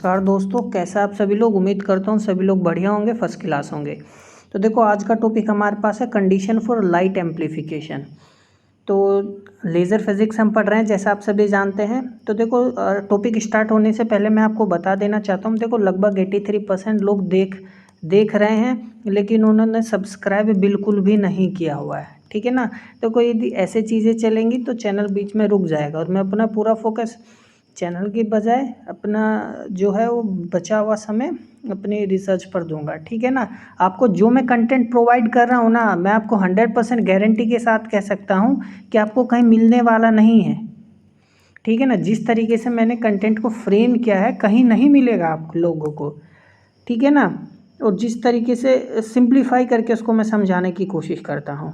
नमस्कार दोस्तों, कैसे आप सभी लोग। उम्मीद करता हूँ सभी लोग बढ़िया होंगे, फर्स्ट क्लास होंगे। तो देखो आज का टॉपिक हमारे पास है कंडीशन फॉर लाइट एम्प्लीफिकेशन। तो लेज़र फिजिक्स हम पढ़ रहे हैं जैसा आप सभी जानते हैं। तो देखो टॉपिक स्टार्ट होने से पहले मैं आपको बता देना चाहता हूँ, देखो लगभग 83% लोग देख रहे हैं, लेकिन उन्होंने सब्सक्राइब बिल्कुल भी नहीं किया हुआ है, ठीक है ना। तो कोई यदि ऐसे चीज़ें चलेंगी तो चैनल बीच में रुक जाएगा और मैं अपना पूरा फोकस चैनल की बजाय अपना जो है वो बचा हुआ समय अपनी रिसर्च पर दूंगा, ठीक है ना। आपको जो मैं कंटेंट प्रोवाइड कर रहा हूँ ना, मैं आपको 100% गारंटी के साथ कह सकता हूँ कि आपको कहीं मिलने वाला नहीं है, ठीक है ना। जिस तरीके से मैंने कंटेंट को फ्रेम किया है कहीं नहीं मिलेगा आप लोगों को, ठीक है ना। और जिस तरीके से सिंप्लीफाई करके उसको मैं समझाने की कोशिश करता हूँ।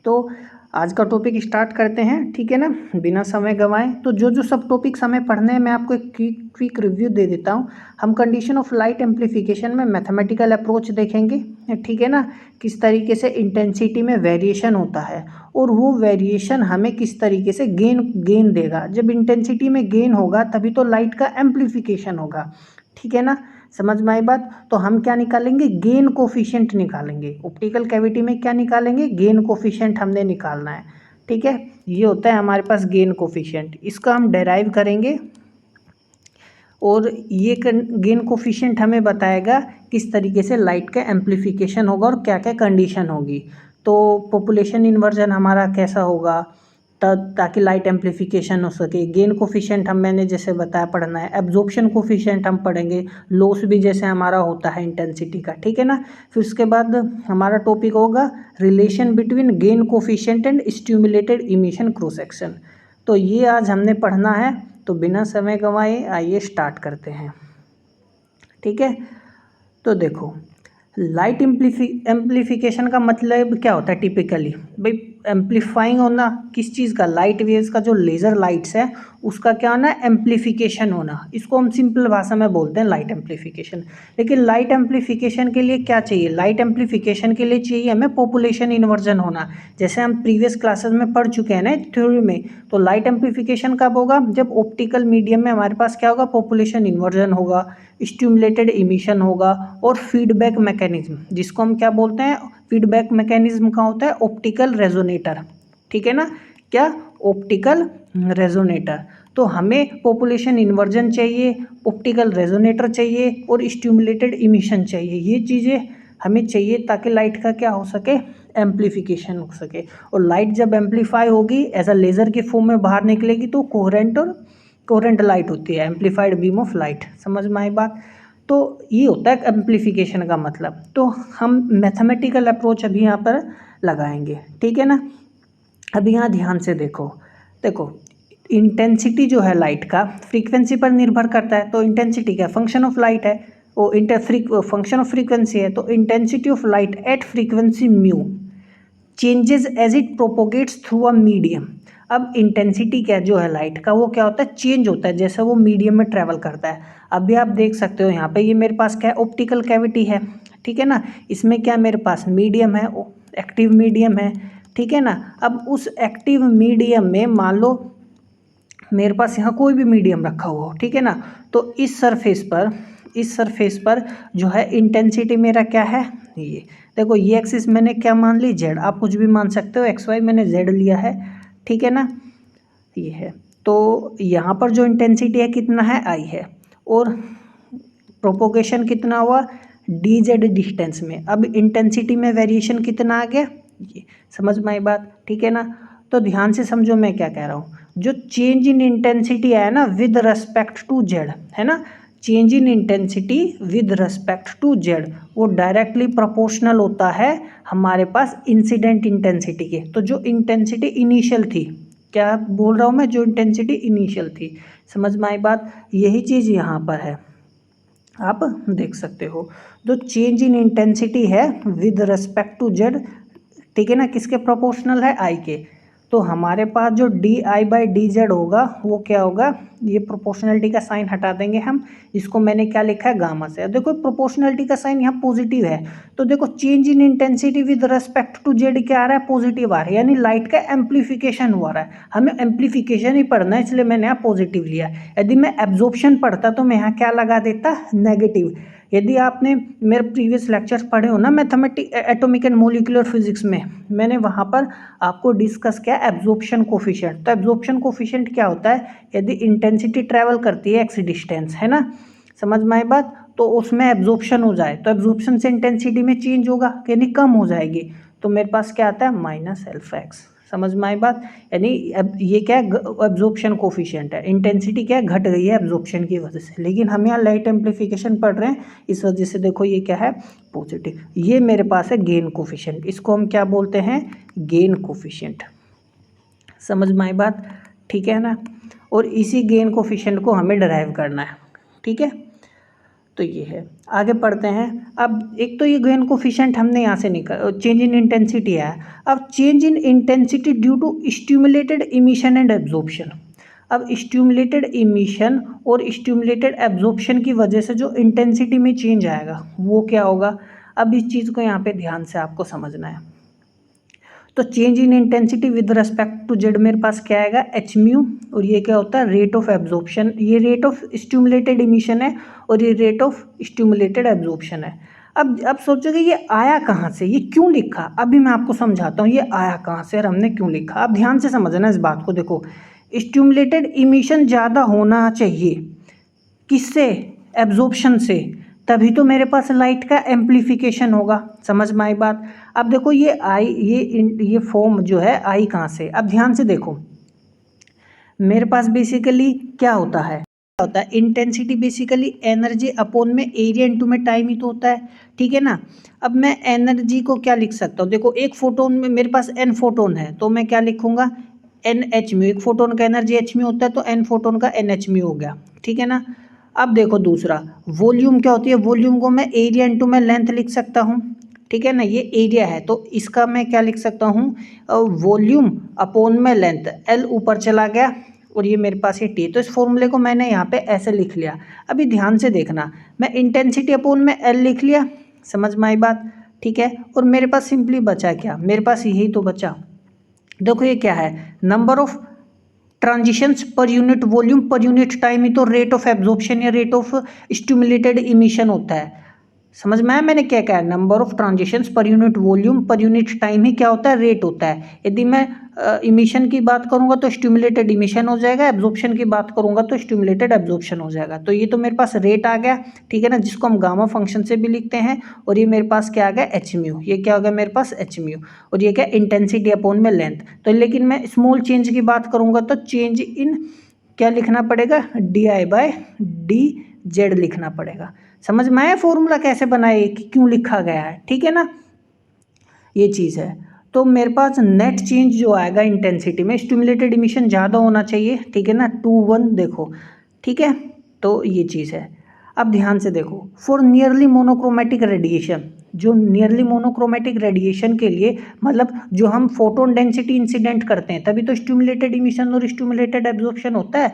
तो आज का टॉपिक स्टार्ट करते हैं, ठीक है ना, बिना समय गंवाए। तो जो सब टॉपिक्स हमें पढ़ने हैं मैं आपको एक क्विक रिव्यू दे देता हूँ। हम कंडीशन ऑफ लाइट एम्प्लीफिकेशन में मैथमेटिकल अप्रोच देखेंगे, ठीक है ना। किस तरीके से इंटेंसिटी में वेरिएशन होता है और वो वेरिएशन हमें किस तरीके से गेन देगा। जब इंटेंसिटी में गेन होगा तभी तो लाइट का एम्प्लीफिकेशन होगा, ठीक है ना। समझ में आई बात। तो हम क्या निकालेंगे, गेन कोफिशिएंट निकालेंगे। ऑप्टिकल कैविटी में क्या निकालेंगे, गेन कोफिशिएंट हमने निकालना है, ठीक है। ये होता है हमारे पास गेन कोफिशिएंट, इसका हम डेराइव करेंगे और ये गेन कोफिशिएंट हमें बताएगा किस तरीके से लाइट का एम्प्लीफिकेशन होगा और क्या क्या कंडीशन होगी। तो पॉपुलेशन इन्वर्जन हमारा कैसा होगा ताकि लाइट एम्प्लीफिकेशन हो सके। गेन कोफिशिएंट मैंने जैसे बताया पढ़ना है। एब्जॉर्प्शन कोफिशिएंट हम पढ़ेंगे, लॉस भी जैसे हमारा होता है इंटेंसिटी का, ठीक है ना। फिर उसके बाद हमारा टॉपिक होगा relation between gain coefficient and stimulated emission cross section. तो ये आज हमने पढ़ना है। तो बिना समय गंवाए आइए स्टार्ट करते हैं, ठीक है। तो देखो लाइट एम्प्लीफिकेशन का मतलब क्या होता है टिपिकली भाई, एम्प्लीफाइंग होना किस चीज़ का, लाइट वेव्स का जो लेज़र लाइट्स है उसका क्या होना है, एम्प्लीफिकेशन होना। इसको हम सिंपल भाषा में बोलते हैं लाइट एम्प्लीफिकेशन। लेकिन लाइट एम्प्लीफिकेशन के लिए क्या चाहिए, लाइट एम्प्लीफिकेशन के लिए चाहिए हमें पॉपुलेशन इन्वर्जन होना। जैसे हम प्रीवियस क्लासेस में पढ़ चुके हैं ना थ्योरी में। तो लाइट एम्प्लीफिकेशन कब होगा, जब ऑप्टिकल मीडियम में हमारे पास क्या होगा, पॉपुलेशन इन्वर्जन होगा, स्टिमुलेटेड इमिशन होगा और फीडबैक मैकेनिज्म, जिसको हम क्या बोलते हैं, फीडबैक मैकेनिज्म का होता है ऑप्टिकल रेजोनेटर, ठीक है ना। क्या, ऑप्टिकल रेजोनेटर। तो हमें पॉपुलेशन इन्वर्जन चाहिए, ऑप्टिकल रेजोनेटर चाहिए और स्टिमुलेटेड इमिशन चाहिए। ये चीज़ें हमें चाहिए ताकि लाइट का क्या हो सके, एम्प्लीफिकेशन हो सके। और लाइट जब एम्प्लीफाई होगी एज अ लेज़र के फॉर्म में बाहर निकलेगी तो कोहेरेंट लाइट होती है, एम्प्लीफाइड बीम ऑफ लाइट। समझ में आई बात। तो ये होता है एम्प्लीफिकेशन का मतलब। तो हम मैथमेटिकल अप्रोच अभी यहाँ पर लगाएंगे, ठीक है ना। अभी यहाँ ध्यान से देखो इंटेंसिटी जो है लाइट का फ्रीक्वेंसी पर निर्भर करता है। तो इंटेंसिटी क्या, फंक्शन ऑफ लाइट है, वो फंक्शन ऑफ फ्रीक्वेंसी है। तो intensity of light at frequency mu changes as it propagates through a medium. अब इंटेंसिटी क्या जो है लाइट का, वो क्या होता है, चेंज होता है जैसे वो मीडियम में ट्रैवल करता है। अभी आप देख सकते हो यहाँ पे, ये मेरे पास क्या है, ऑप्टिकल कैविटी है, ठीक है ना। इसमें क्या मेरे पास मीडियम है, एक्टिव मीडियम है, ठीक है ना। अब उस एक्टिव मीडियम में मान लो मेरे पास यहाँ कोई भी मीडियम रखा हुआ हो, ठीक है ना। तो इस सरफेस पर जो है इंटेंसिटी मेरा क्या है, ये देखो, ये एक्सिस मैंने क्या मान ली, जेड। आप कुछ भी मान सकते हो, एक्स वाई मैंने जेड लिया है, ठीक है ना। ये है। तो यहाँ पर जो इंटेंसिटी है कितना है, आई है। और प्रोपोगेशन कितना हुआ, डी जेड डिस्टेंस में। अब इंटेंसिटी में वेरिएशन कितना आ गया, ये समझ में आई बात, ठीक है ना। तो ध्यान से समझो मैं क्या कह रहा हूँ। जो चेंज इन इंटेंसिटी आया ना विद रेस्पेक्ट टू जेड, है ना, change in intensity with respect to Z, वो डायरेक्टली प्रोपोर्शनल होता है हमारे पास इंसिडेंट इंटेंसिटी के। तो जो इंटेंसिटी इनिशियल थी, क्या बोल रहा हूँ मैं, जो इंटेंसिटी इनिशियल थी, समझ में आई बात। यही चीज़ यहाँ पर है, आप देख सकते हो। जो चेंज इन इंटेंसिटी है विद रेस्पेक्ट टू जेड, ठीक है ना, किसके प्रोपोर्शनल है, आई के। तो हमारे पास जो di/dz होगा वो क्या होगा, ये प्रोपोर्शनलिटी का साइन हटा देंगे हम, इसको मैंने क्या लिखा है गामा से। देखो प्रोपोर्शनलिटी का साइन यहाँ पॉजिटिव है, तो देखो change in intensity with respect to Z क्या आ रहा है, पॉजिटिव आ रहा है, यानी लाइट का एम्प्लीफिकेशन हो रहा है। हमें एम्प्लीफिकेशन ही पढ़ना है, इसलिए मैंने यहाँ पॉजिटिव लिया। यदि मैं एब्जॉर्प्शन पढ़ता तो मैं यहाँ क्या लगा देता, नेगेटिव। यदि आपने मेरे प्रीवियस लेक्चर्स पढ़े हो ना एटॉमिक एंड मॉलिक्यूलर फिजिक्स में, मैंने वहाँ पर आपको डिस्कस किया एब्जॉर्प्शन कोफिशिएंट। तो एब्जॉर्प्शन कोफिशिएंट क्या होता है, यदि इंटेंसिटी ट्रैवल करती है एक्स डिस्टेंस, है ना, समझ में आई बात, तो उसमें एब्जॉर्प्शन हो जाए तो एब्जॉर्प्शन से इंटेंसिटी में चेंज होगा, यानी कम हो जाएगी, तो मेरे पास क्या आता है माइनस एल्फा एक्स। समझ में आई बात, यानी अब ये क्या है, एब्जॉर्प्शन कोफिशिएंट है, इंटेंसिटी क्या है, घट गई है एब्जॉर्प्शन की वजह से। लेकिन हम यहाँ लाइट एम्प्लीफिकेशन पढ़ रहे हैं, इस वजह से देखो ये क्या है, पॉजिटिव। ये मेरे पास है गेन कोफिशिएंट, इसको हम क्या बोलते हैं, गेन कोफिशिएंट। समझ में आई बात, ठीक है ना। और इसी गेन कोफिशिएंट को हमें डिराइव करना है, ठीक है। तो ये है, आगे पढ़ते हैं। अब एक तो ये गेन कोफिशिएंट हमने यहाँ से निकाल, चेंज इन इंटेंसिटी है। अब change in intensity due to stimulated emission and absorption. अब स्टिमुलेटेड इमिशन और स्टिमुलेटेड एब्जॉर्प्शन की वजह से जो इंटेंसिटी में चेंज आएगा वो क्या होगा। अब इस चीज़ को यहाँ पे ध्यान से आपको समझना है। तो change in intensity with respect to Z मेरे पास क्या आएगा, एच म्यू, और ये क्या होता है, रेट ऑफ एब्जॉर्प्शन। ये रेट ऑफ स्टिमुलेटेड इमिशन है और ये रेट ऑफ स्टिमुलेटेड एब्जॉर्प्शन है। अब सोचोगे ये आया कहाँ से, ये क्यों लिखा, अभी मैं आपको समझाता हूँ ये आया कहाँ से और हमने क्यों लिखा। अब ध्यान से समझना इस बात को। देखो स्टिमुलेटेड इमिशन ज़्यादा होना चाहिए, किससे, एब्जॉर्प्शन से, तभी तो मेरे पास लाइट का एम्प्लीफिकेशन होगा। समझ में आई बात। अब देखो ये आई, ये फॉर्म जो है आई कहाँ से, अब ध्यान से देखो, मेरे पास बेसिकली क्या होता है, इंटेंसिटी बेसिकली एनर्जी अपॉन में एरिया इंटू में टाइम ही तो होता है, ठीक है ना। अब मैं एनर्जी को क्या लिख सकता हूँ, देखो एक फोटोन में मेरे पास एन फोटोन है, तो मैं क्या लिखूंगा, एन एच म्यू। एक फोटोन का एनर्जी एच म्यू होता है, तो एन फोटोन का एन एच म्यू हो गया, ठीक है ना। अब देखो दूसरा वॉल्यूम क्या होती है, वॉल्यूम को मैं एरिया इंटू में लेंथ लिख सकता हूँ, ठीक है ना। ये एरिया है तो इसका मैं क्या लिख सकता हूँ, वॉल्यूम अपॉन में लेंथ, एल ऊपर चला गया और ये मेरे पास ये टी। तो इस फॉर्मूले को मैंने यहाँ पे ऐसे लिख लिया। अभी ध्यान से देखना, मैं इंटेंसिटी अपॉन में एल लिख लिया, समझ में आई बात, ठीक है। और मेरे पास सिंपली बचा क्या, मेरे पास यही तो बचा। देखो ये क्या है, number of transitions per unit volume per unit time ही तो रेट ऑफ एब्जॉर्प्शन या रेट ऑफ स्टिमुलेटेड इमिशन होता है। समझ में आया मैंने क्या कहा, number of transitions per unit volume per unit time ही क्या होता है, रेट होता है। यदि मैं इमिशन की बात करूंगा तो स्टिमुलेटेड इमिशन हो जाएगा, एब्जॉर्प्शन की बात करूंगा तो स्टिमुलेटेड एब्जॉर्प्शन हो जाएगा। तो ये तो मेरे पास रेट आ गया, ठीक है ना, जिसको हम गामा फंक्शन से भी लिखते हैं। और ये मेरे पास क्या आ गया, एच म्यू, ये क्या हो गया मेरे पास एच म्यू, और ये क्या इंटेंसिटी अपॉन में लेंथ। तो लेकिन मैं स्मॉल चेंज की बात करूंगा तो चेंज इन क्या लिखना पड़ेगा, D I by D Z लिखना पड़ेगा। समझ में आया फॉर्मूला कैसे बनाए कि क्यों लिखा गया है, ठीक है ना, ये चीज़ है। तो मेरे पास नेट चेंज जो आएगा इंटेंसिटी में, स्टिमुलेटेड इमिशन ज़्यादा होना चाहिए, ठीक है ना, 2:1 देखो, ठीक है। तो ये चीज़ है। अब ध्यान से देखो, फॉर नियरली मोनोक्रोमेटिक रेडिएशन, जो नियरली मोनोक्रोमेटिक रेडिएशन के लिए मतलब जो हम फोटोन डेंसिटी इंसिडेंट करते हैं तभी तो स्टिमुलेटेड इमिशन और स्टिमुलेटेड एब्जॉर्प्शन होता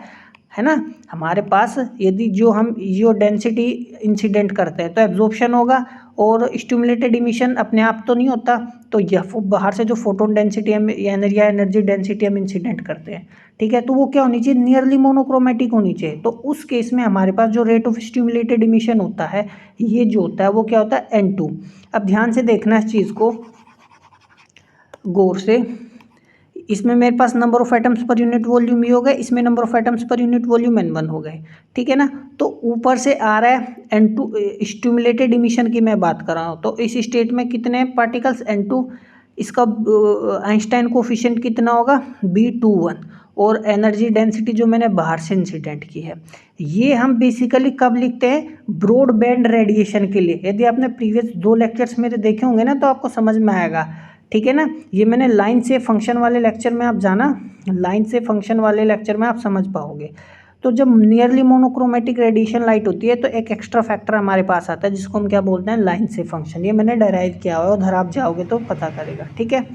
है ना। हमारे पास यदि जो डेंसिटी इंसिडेंट करते हैं तो एब्जॉर्प्शन होगा, और स्टिमुलेटेड इमिशन अपने आप तो नहीं होता, तो यह बाहर से जो फोटोन डेंसिटी हम या एनर्जी डेंसिटी हम इंसिडेंट करते हैं, ठीक है, तो वो क्या होनी चाहिए, नियरली मोनोक्रोमेटिक होनी चाहिए। तो उस केस में हमारे पास जो रेट ऑफ स्टिमुलेटेड इमिशन होता है, ये जो होता है वो क्या होता है, N2। अब ध्यान से देखना इस चीज़ को गौर से, इसमें मेरे पास number of atoms per unit volume ही हो गए, इसमें number of atoms per unit volume N1 हो गए, ठीक है ना। तो ऊपर से आ रहा है N2, स्टिमुलेटेड इमिशन की मैं बात कर रहा हूँ, तो इस स्टेट में कितने पार्टिकल्स, N2, इसका आइंस्टाइन कोफिशिएंट कितना होगा, B21, और एनर्जी डेंसिटी जो मैंने बाहर से इंसिडेंट की है। ये हम बेसिकली कब लिखते हैं, ब्रॉड बैंड रेडिएशन के लिए। यदि आपने प्रीवियस 2 लेक्चर्स मेरे देखे होंगे ना तो आपको समझ में आएगा, ठीक है ना। ये मैंने लाइन से फंक्शन वाले लेक्चर में, आप जाना लाइन से फंक्शन वाले लेक्चर में आप समझ पाओगे। तो जब नियरली मोनोक्रोमेटिक रेडिएशन लाइट होती है तो एक एक्स्ट्रा फैक्टर हमारे पास आता है जिसको हम क्या बोलते हैं, लाइन से फंक्शन। ये मैंने डेराइव किया हुआ है, उधर आप जाओगे तो पता करेगा, ठीक है।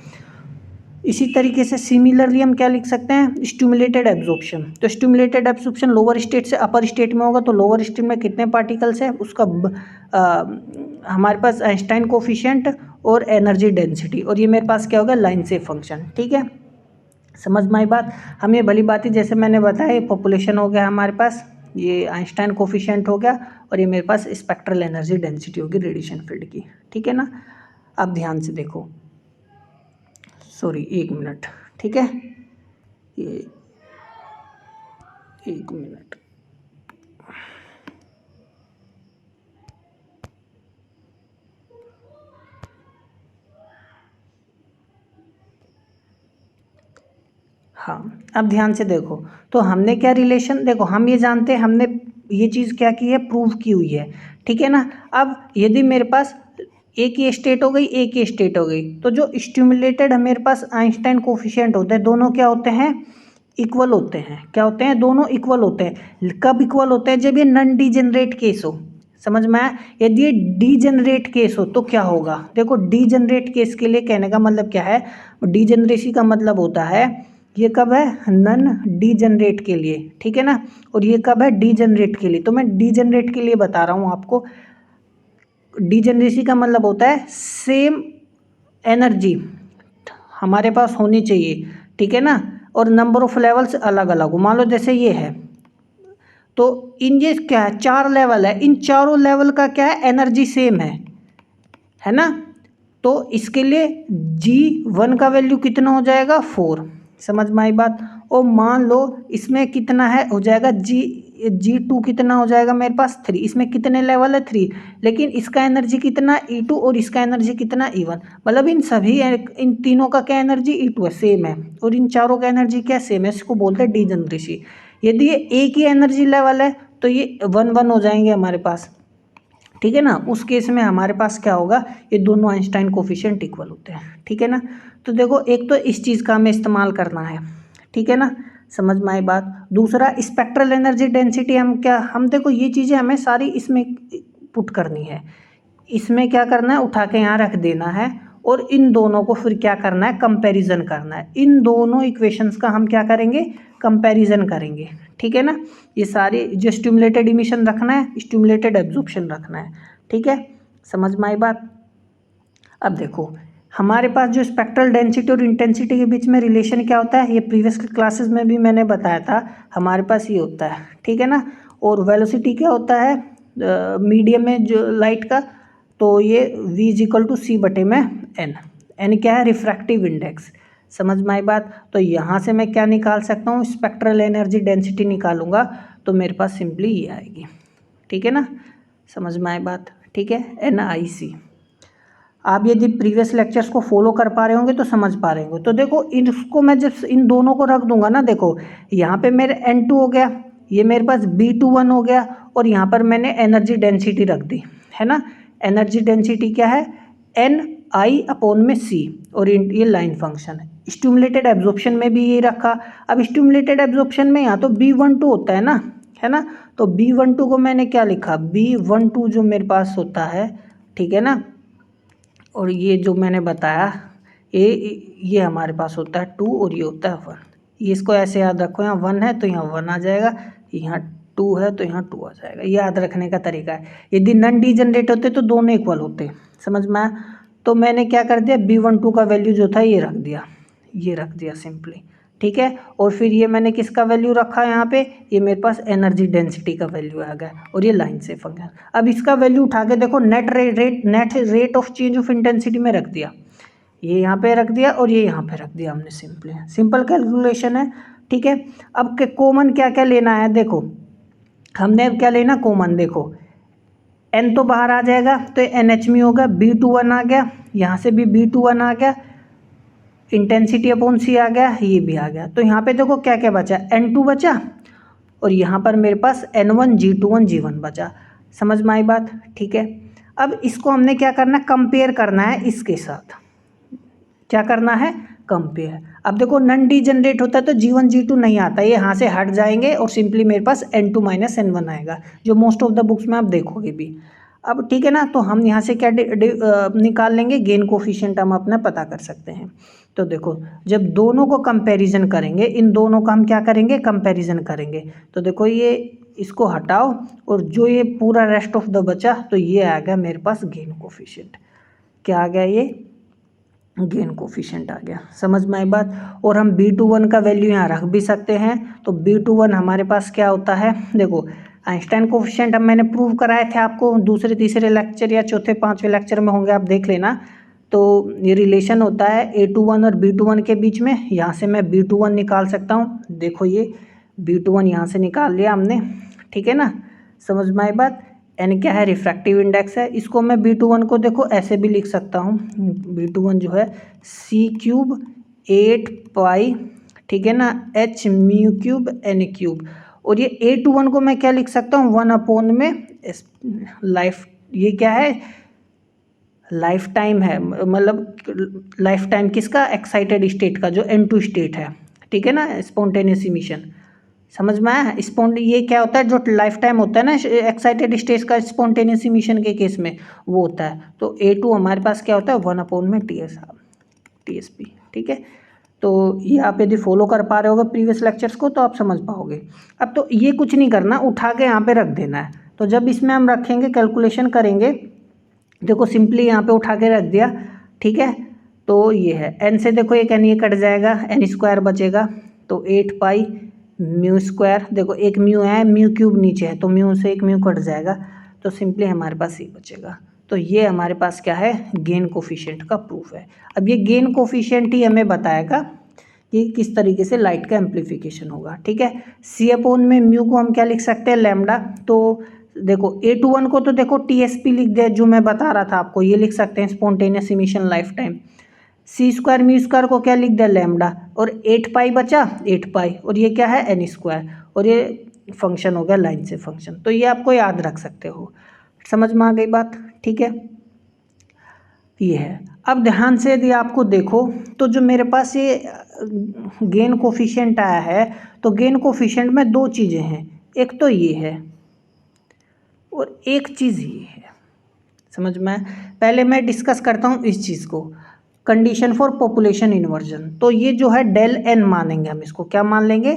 इसी तरीके से सिमिलरली हम क्या लिख सकते हैं, स्टिमुलेटेड एब्जॉर्प्शन। तो स्टिमुलेटेड एब्जॉर्प्शन लोअर स्टेट से अपर स्टेट में होगा, तो लोअर स्टेट में कितने पार्टिकल्स है उसका हमारे पास आइंस्टाइन कोफिशिएंट और एनर्जी डेंसिटी, और ये मेरे पास क्या होगा, लाइन से फंक्शन। ठीक है, समझ में आई बात। हम ये भली बात ही जैसे मैंने बताया, ये पॉपुलेशन हो गया हमारे पास, ये आइंस्टाइन कोफिशिएंट हो गया, और ये मेरे पास स्पेक्ट्रल एनर्जी डेंसिटी होगी रेडिएशन फील्ड की। ठीक है ना, अब ध्यान से देखो, सॉरी 1 मिनट, ठीक है, ये 1 मिनट। हाँ, अब ध्यान से देखो, तो हमने क्या रिलेशन, देखो हम ये जानते हैं, हमने ये चीज़ क्या की है, प्रूव की हुई है। ठीक है ना, अब यदि मेरे पास एक ही स्टेट हो गई, एक ही स्टेट हो गई, तो जो स्टिमुलेटेड मेरे पास आइंस्टाइन कोफिशिएंट होते हैं, दोनों क्या होते हैं, इक्वल होते हैं। क्या होते हैं, दोनों इक्वल होते हैं। कब इक्वल होते हैं, जब ये नॉन डीजेनरेट केस हो। समझ में आया। यदि ये डीजेनरेट केस हो तो क्या होगा, देखो डीजेनरेट केस के लिए कहने का मतलब क्या है, डीजेनरेसी का मतलब होता है, ये कब है, नन डीजेनरेट के लिए। ठीक है ना, और ये कब है, डीजेनरेट के लिए। तो मैं डीजेनरेट के लिए बता रहा हूँ आपको। डीजेनरेसी का मतलब होता है सेम एनर्जी हमारे पास होनी चाहिए। ठीक है ना, और नंबर ऑफ लेवल्स अलग अलग हो। मान लो जैसे ये है, तो इन ये क्या है, 4 लेवल है, इन चारों लेवल का क्या है, एनर्जी सेम है ना। तो इसके लिए G1 का वैल्यू कितना हो जाएगा, 4। समझ में आई बात। और मान लो इसमें कितना है, हो जाएगा G2 कितना हो जाएगा मेरे पास, 3। इसमें कितने लेवल है, 3, लेकिन इसका एनर्जी कितना E2 और इसका एनर्जी कितना E1। मतलब इन सभी, इन तीनों का क्या एनर्जी E2 है, सेम है, और इन चारों का एनर्जी क्या सेम है। इसको बोलते हैं डीजेनरेसी। यदि ये एक ही एनर्जी लेवल है तो ये 1-1 हो जाएंगे हमारे पास। ठीक है ना, उस केस में हमारे पास क्या होगा, ये दोनों आइंस्टाइन कोफिशिएंट इक्वल होते हैं। ठीक है ना, तो देखो एक तो इस चीज़ का हमें इस्तेमाल करना है। ठीक है ना, समझ में आई बात। दूसरा स्पेक्ट्रल एनर्जी डेंसिटी, हम देखो ये चीज़ें हमें सारी इसमें पुट करनी है। इसमें क्या करना है, उठा के यहाँ रख देना है, और इन दोनों को फिर क्या करना है, कंपैरिजन करना है। इन दोनों इक्वेशंस का हम क्या करेंगे, कंपैरिजन करेंगे। ठीक है ना, ये सारी जो स्टिमुलेटेड इमिशन रखना है, स्टिमुलेटेड एब्जॉर्प्शन रखना है। ठीक है, समझ में आई बात। अब देखो हमारे पास जो स्पेक्ट्रल डेंसिटी और इंटेंसिटी के बीच में रिलेशन क्या होता है, ये प्रीवियस क्लासेस में भी मैंने बताया था। हमारे पास ये होता है, ठीक है ना। और वेलोसिटी क्या होता है मीडियम में जो लाइट का, तो ये v=c/n। n क्या है, रिफ्रैक्टिव इंडेक्स। समझ में आई बात। तो यहाँ से मैं क्या निकाल सकता हूँ, स्पेक्ट्रल एनर्जी डेंसिटी निकालूंगा, तो मेरे पास सिंपली ये आएगी। ठीक है ना, समझ में आई बात। ठीक है, NIC। आप यदि प्रीवियस लेक्चर्स को फॉलो कर पा रहे होंगे तो समझ पा रहे होंगे। तो देखो इसको मैं जब इन दोनों को रख दूंगा ना, देखो यहाँ पे मेरे N2 हो गया, ये मेरे पास B21 हो गया, और यहाँ पर मैंने एनर्जी डेंसिटी रख दी, है ना। एनर्जी डेंसिटी क्या है, NI/c, और ये लाइन फंक्शन है। स्टिमुलेटेड एब्जॉर्प्शन में भी ये रखा। अब स्टिमुलेटेड एब्जॉर्प्शन में यहाँ तो B12 होता है ना, तो B12 को मैंने क्या लिखा, B12 जो मेरे पास होता है, ठीक है ना। और ये जो मैंने बताया, ये हमारे पास होता है 2 और ये होता है 1। ये इसको ऐसे याद रखो, यहाँ 1 है तो यहाँ 1 आ जाएगा, यहाँ 2 है तो यहाँ 2 आ जाएगा। ये याद रखने का तरीका है। यदि नॉन डीजेनरेट होते तो दोनों इक्वल होते। समझ में आया। तो मैंने क्या कर दिया, B12 का वैल्यू जो था ये रख दिया सिंपली। ठीक है, और फिर ये मैंने किसका वैल्यू रखा यहाँ पे, ये मेरे पास एनर्जी डेंसिटी का वैल्यू आ गया, और ये लाइन से फंक्शन। अब इसका वैल्यू उठा के देखो, net rate of change of intensity में रख दिया, ये यहाँ पे रख दिया और ये यहाँ पे रख दिया हमने। सिंपल कैलकुलेशन है। ठीक है, अब के कॉमन क्या क्या लेना है, देखो हमने अब क्या लेना कॉमन, देखो n तो बाहर आ जाएगा, तो NH में होगा, B21 आ गया, यहाँ से भी B21 आ गया, इंटेंसिटी अपॉन C आ गया, ये भी आ गया। तो यहाँ पे देखो क्या क्या बचा, N2 बचा, और यहाँ पर मेरे पास N1 G21 G1 बचा। समझ में आई बात। ठीक है, अब इसको हमने क्या करना है, कंपेयर करना है इसके साथ। क्या करना है, कंपेयर। अब देखो नॉन डीजेनरेट होता है तो G1 G2 नहीं आता, ये यहाँ से हट जाएंगे और सिंपली मेरे पास N2 - N1 आएगा, जो मोस्ट ऑफ द बुक्स में आप देखोगे भी। अब ठीक है ना, तो हम यहाँ से क्या निकाल लेंगे, गेन कोफिशिएंट हम अपना पता कर सकते हैं। तो देखो जब दोनों को कंपैरिजन करेंगे, इन दोनों का हम क्या करेंगे, कंपैरिजन करेंगे। तो देखो ये इसको हटाओ और जो ये पूरा रेस्ट ऑफ द बचा, तो ये आ गया मेरे पास गेन कोफिशिएंट। क्या आ गया, ये गेन कोफिशिएंट आ गया। समझ में आई बात। और हम B21 का वैल्यू यहाँ रख भी सकते हैं। तो B21 हमारे पास क्या होता है, देखो आइंस्टाइन कोफिशिएंट अब मैंने प्रूव कराए थे आपको, दूसरे तीसरे लेक्चर या चौथे पांचवें लेक्चर में होंगे, आप देख लेना। तो ये रिलेशन होता है A21 और B21 के बीच में। यहाँ से मैं B21 निकाल सकता हूँ। देखो ये B21 यहाँ से निकाल लिया हमने, ठीक है ना। समझ में आई बात। एन क्या है, रिफ्रैक्टिव इंडेक्स है। इसको मैं B21 को देखो ऐसे भी लिख सकता हूँ, B21 जो है C³ 8 पाई, ठीक है ना, H mu cube N cube. और ये A21 को मैं क्या लिख सकता हूँ, 1 में लाइफ, ये क्या है, लाइफ टाइम है, मतलब लाइफ टाइम किसका, एक्साइटेड स्टेट का, जो N2 स्टेट है, ठीक है ना, स्पॉन्टेनियस इमिशन। समझ में आया। ये क्या होता है, जो लाइफ टाइम होता है ना एक्साइटेड स्टेट का स्पॉन्टेनियस इमिशन के केस में, वो होता है। तो A2 हमारे पास क्या होता है, 1 में TSP, ठीक है। तो ये आप यदि फॉलो कर पा रहे होगे प्रीवियस लेक्चर्स को, तो आप समझ पाओगे। अब तो ये कुछ नहीं करना, उठा के यहाँ पे रख देना है। तो जब इसमें हम रखेंगे, कैलकुलेशन करेंगे, देखो सिंपली यहाँ पे उठा के रख दिया, ठीक है। तो ये है N से देखो एक N ये कट जाएगा, N² बचेगा। तो 8 पाई म्यू स्क्वायर, देखो एक म्यू है, म्यू क्यूब नीचे है, तो म्यू से एक म्यू कट जाएगा। तो सिंपली हमारे पास ये बचेगा। तो ये हमारे पास क्या है, गेन कोफिशिएंट का प्रूफ है। अब ये गेन कोफिशिएंट ही हमें बताएगा कि किस तरीके से लाइट का एम्प्लीफिकेशन होगा, ठीक है। C/, में म्यू को हम क्या लिख सकते हैं, लैम्डा। तो देखो A21 को तो देखो TSP लिख दे, जो मैं बता रहा था आपको, ये लिख सकते हैं spontaneous emission life time. C² म्यू² को क्या लिख दिया, लैम्डा। और 8 पाई बचा, 8 पाई, और ये क्या है, N², और ये फंक्शन हो गया लाइन से फंक्शन। तो ये आपको याद रख सकते हो। समझ में आ गई बात, ठीक है। ये है। अब ध्यान से यदि आपको देखो, तो जो मेरे पास ये गेन कोफिशिएंट आया है, तो गेन कोफिशिएंट में दो चीज़ें हैं, एक तो ये है और एक चीज़ ये है। समझ में। पहले मैं डिस्कस करता हूँ इस चीज़ को, कंडीशन फॉर पॉपुलेशन इन्वर्जन। तो ये जो है डेल एन मानेंगे हम, इसको क्या मान लेंगे,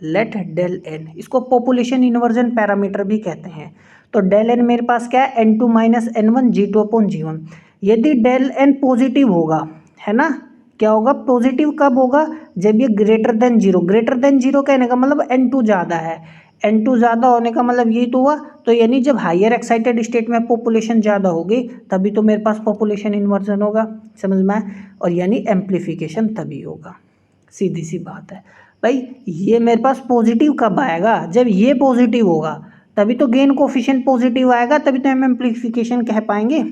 लेट डेल एन। इसको पॉपुलेशन इन्वर्जन पैरामीटर भी कहते हैं। तो डेल एन मेरे पास क्या है, N2 - N1 G2/G1। यदि डेल एन पॉजिटिव होगा, है ना, क्या होगा, पॉजिटिव कब होगा, जब ये greater than zero. Greater than zero कहने का मतलब N2 ज़्यादा है। N2 ज़्यादा होने का मतलब यही तो हुआ। तो यानी जब हायर एक्साइटेड स्टेट में पॉपुलेशन ज़्यादा होगी, तभी तो मेरे पास पॉपुलेशन इन्वर्जन होगा। समझ में आए। और यानी एम्प्लीफिकेशन तभी होगा, सीधी सी बात है भाई। ये मेरे पास पॉजिटिव कब आएगा, जब ये पॉजिटिव होगा, तभी तो गेन कोफिशिएंट पॉजिटिव आएगा, तभी तो हम एम्प्लीफिकेशन कह पाएंगे।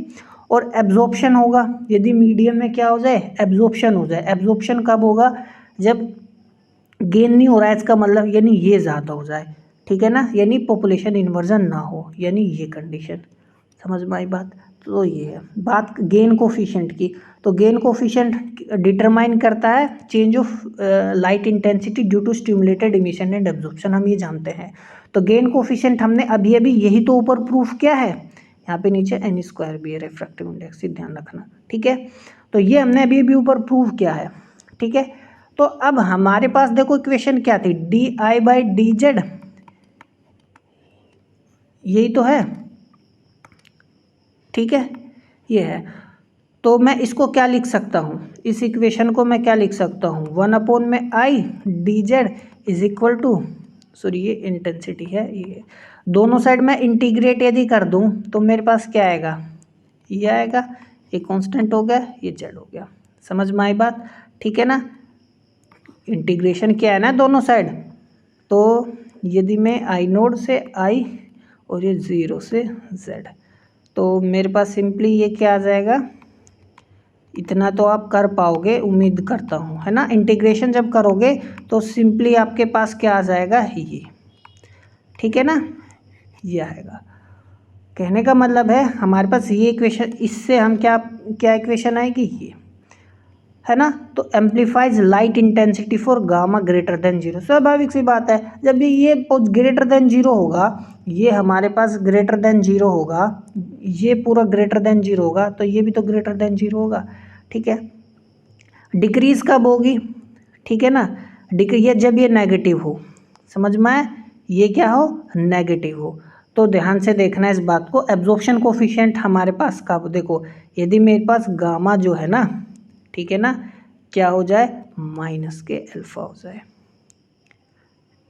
और एब्जॉर्प्शन होगा, यदि मीडियम में क्या हो जाए, एब्जॉर्प्शन हो जाए। एब्जॉर्प्शन कब होगा, जब गेन नहीं हो रहा है, इसका मतलब यानी ये ज़्यादा हो जाए, ठीक है ना, यानी पॉपुलेशन इन्वर्जन ना हो, यानी ये कंडीशन। समझ में आई बात। तो ये है बात गेन कोफिशिएंट की। तो गेन कोफिशिएंट डिटरमाइन करता है change of light intensity due to stimulated emission and absorption, हम ये जानते हैं। तो गेन कोफिशिएंट हमने अभी अभी यही तो ऊपर प्रूफ किया है, यहाँ पे नीचे N² भी है, रिफ्रैक्टिव इंडेक्स, ध्यान रखना, ठीक है। तो ये हमने अभी अभी ऊपर प्रूव किया है, ठीक है। तो अब हमारे पास देखो इक्वेशन क्या थी, DI/dZ, यही तो है, ठीक है, ये है। तो मैं इसको क्या लिख सकता हूँ, इस इक्वेशन को मैं क्या लिख सकता हूँ, 1/I/dZ is equal to, sorry ये इंटेंसिटी है, ये दोनों साइड में इंटीग्रेट यदि कर दूँ, तो मेरे पास क्या आएगा, ये आएगा, ये कांस्टेंट हो गया, ये Z हो गया। समझ में आई बात, ठीक है ना। इंटीग्रेशन क्या है ना, दोनों साइड। तो यदि मैं I0 से I और ये 0 से Z, तो मेरे पास सिंपली ये क्या आ जाएगा, इतना तो आप कर पाओगे उम्मीद करता हूँ, है ना। इंटीग्रेशन जब करोगे तो सिंपली आपके पास क्या आ जाएगा, ये, ठीक है ना, ये आएगा। कहने का मतलब है हमारे पास ये इक्वेशन, इससे हम क्या क्या इक्वेशन आएगी, ये, है ना। तो amplifies light intensity for gamma greater than zero. स्वाभाविक सी बात है, जब भी ये ग्रेटर देन जीरो होगा, ये हमारे पास ग्रेटर देन जीरो होगा, ये पूरा ग्रेटर देन जीरो होगा, तो ये भी तो ग्रेटर देन जीरो होगा, ठीक है। डिक्रीज कब होगी, ठीक है ना, ये जब ये नेगेटिव हो, समझ में आए, ये क्या हो, नेगेटिव हो। तो ध्यान से देखना इस बात को। एब्जॉर्प्शन कोफिशिएंट हमारे पास कब, देखो यदि मेरे पास गामा जो है ना, ठीक है ना, क्या हो जाए, माइनस के अल्फा हो जाए,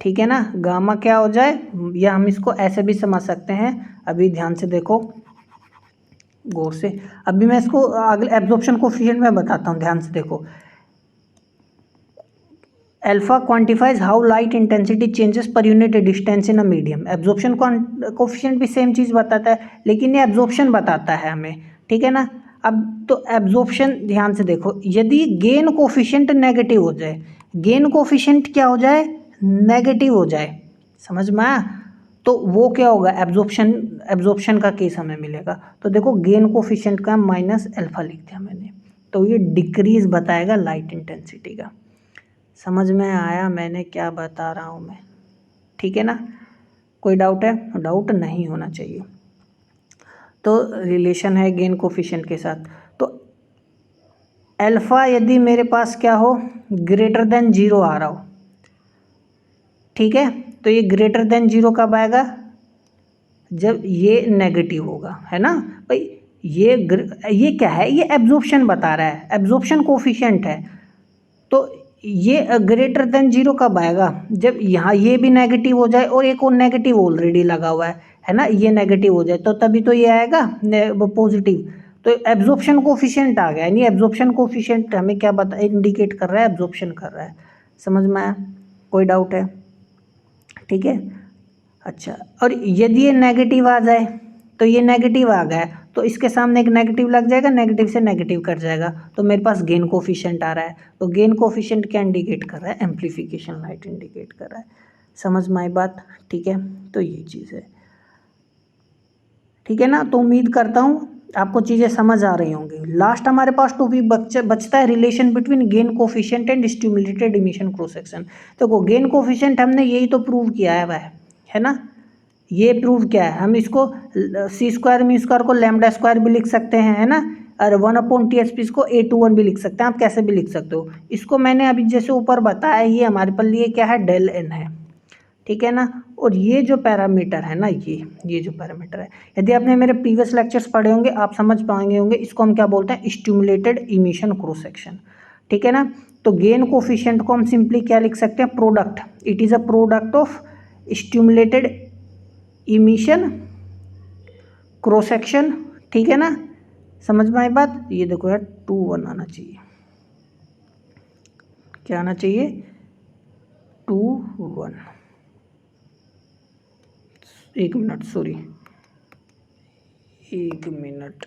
ठीक है ना, गामा क्या हो जाए, या हम इसको ऐसे भी समझ सकते हैं। अभी ध्यान से देखो गौर से, अभी मैं इसको अगले एब्जॉर्प्शन कोफिशिएंट में बताता हूँ, ध्यान से देखो। Alpha quantifies how light intensity changes per unit distance in a medium. Absorption coefficient भी सेम चीज़ बताता है, लेकिन ये एब्जॉर्प्शन बताता है हमें, ठीक है ना। अब तो एब्जॉर्प्शन ध्यान से देखो, यदि गेन कोफिशिएंट नेगेटिव हो जाए, गेन कोफिशिएंट क्या हो जाए, नेगेटिव हो जाए, समझ में आया, तो वो क्या होगा, एब्जॉर्प्शन का केस हमें मिलेगा। तो देखो गेन कोफिशिएंट का माइनस अल्फा लिख दिया मैंने, तो ये डिक्रीज बताएगा लाइट इंटेंसिटी का। समझ में आया मैंने क्या बता रहा हूँ मैं, ठीक है ना। कोई डाउट है, डाउट नहीं होना चाहिए। तो रिलेशन है गेन कोफिशिएंट के साथ। तो अल्फा यदि मेरे पास क्या हो, ग्रेटर देन जीरो आ रहा हो, ठीक है, तो ये ग्रेटर देन जीरो कब आएगा, जब ये नेगेटिव होगा, है ना भाई। ये क्या है, ये एब्जॉर्प्शन बता रहा है, एब्जॉर्प्शन कोफिशिएंट है। तो ये ग्रेटर देन जीरो कब आएगा, जब यहाँ ये भी नेगेटिव हो जाए और एक और नेगेटिव ऑलरेडी लगा हुआ है ना, ये नेगेटिव हो जाए, तो तभी तो ये आएगा पॉजिटिव। तो एब्जॉर्प्शन कोफिशिएंट आ गया, यानी एब्जॉर्प्शन कोफिशिएंट हमें क्या बता, इंडिकेट कर रहा है, एब्जॉर्प्शन कर रहा है। समझ में आया, कोई डाउट है, ठीक है। अच्छा, और यदि ये नेगेटिव आ जाए, तो ये नेगेटिव आ गया, तो इसके सामने एक नेगेटिव लग जाएगा, नेगेटिव से नेगेटिव कट जाएगा, तो मेरे पास गेन कोफिशिएंट आ रहा है। तो गेन कोफिशिएंट क्या इंडिकेट कर रहा है, एम्प्लीफिकेशन लाइट इंडिकेट कर रहा है। समझ में आई बात, ठीक है। तो ये चीज़ है, ठीक है ना। तो उम्मीद करता हूँ आपको चीज़ें समझ आ रही होंगी। लास्ट हमारे पास टॉपिक बचता है relation between gain coefficient and stimulated emission cross section. देखो गेन कोफिशिएंट हमने यही तो प्रूव किया है वह, है ना, ये प्रूव क्या है, हम इसको सी स्क्वायर मी स्क्वायर को लैम्डा स्क्वायर भी लिख सकते हैं, है ना, और 1/TSP इसको A21 भी लिख सकते हैं, आप कैसे भी लिख सकते हो। इसको मैंने अभी जैसे ऊपर बताया, ये हमारे पर लिए क्या है, डेल एन है, ठीक है ना। और ये जो पैरामीटर है ना, ये जो पैरामीटर है, यदि आपने मेरे प्रीवियस लेक्चर्स पढ़े होंगे आप समझ पाएंगे होंगे, इसको हम क्या बोलते हैं, स्टिमुलेटेड इमिशन क्रॉस सेक्शन, ठीक है ना। तो गेन कोफिशिएंट को हम सिंपली क्या लिख सकते हैं, product, it is a product of stimulated emission cross section, ठीक है ना। समझ में आई बात, ये देखो यार 2 1 आना चाहिए, क्या आना चाहिए, 2 1, 1 मिनट, सॉरी 1 मिनट,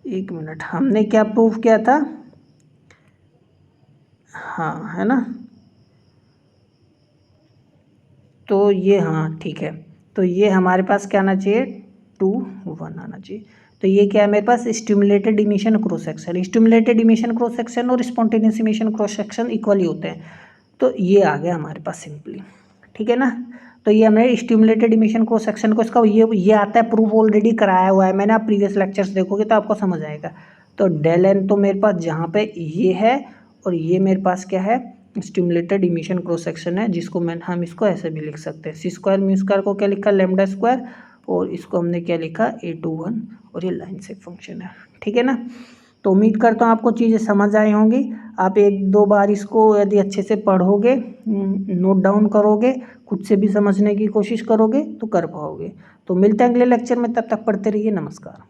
1 मिनट, हमने क्या प्रूफ किया था, हाँ है ना, तो ये हाँ ठीक है, तो ये हमारे पास क्या आना चाहिए, 2 1 आना चाहिए। तो ये क्या है मेरे पास, stimulated emission cross section. Stimulated emission cross section और spontaneous emission cross section equally होते हैं, तो ये आ गया हमारे पास सिंपली, ठीक है ना। तो ये हमें स्टिमुलेटेड इमिशन क्रॉस सेक्शन को इसका ये आता है, प्रूफ ऑलरेडी कराया हुआ है मैंने, आप प्रीवियस लेक्चर्स देखोगे तो आपको समझ आएगा। तो डेल एन तो मेरे पास जहाँ पे ये है, और ये मेरे पास क्या है, स्टिमुलेटेड इमिशन क्रॉस सेक्शन है, जिसको हम इसको ऐसे भी लिख सकते हैं, सी स्क्वायर म्यू स्क्वायर को क्या लिखा, लैम्डा स्क्वायर, और इसको हमने क्या लिखा, A21, और ये लाइन से फंक्शन है, ठीक है ना। तो उम्मीद करता हूँ आपको चीज़ें समझ आई होंगी। आप 1-2 बार इसको यदि अच्छे से पढ़ोगे, नोट डाउन करोगे, खुद से भी समझने की कोशिश करोगे तो कर पाओगे। तो मिलते हैं अगले लेक्चर में, तब तक पढ़ते रहिए, नमस्कार।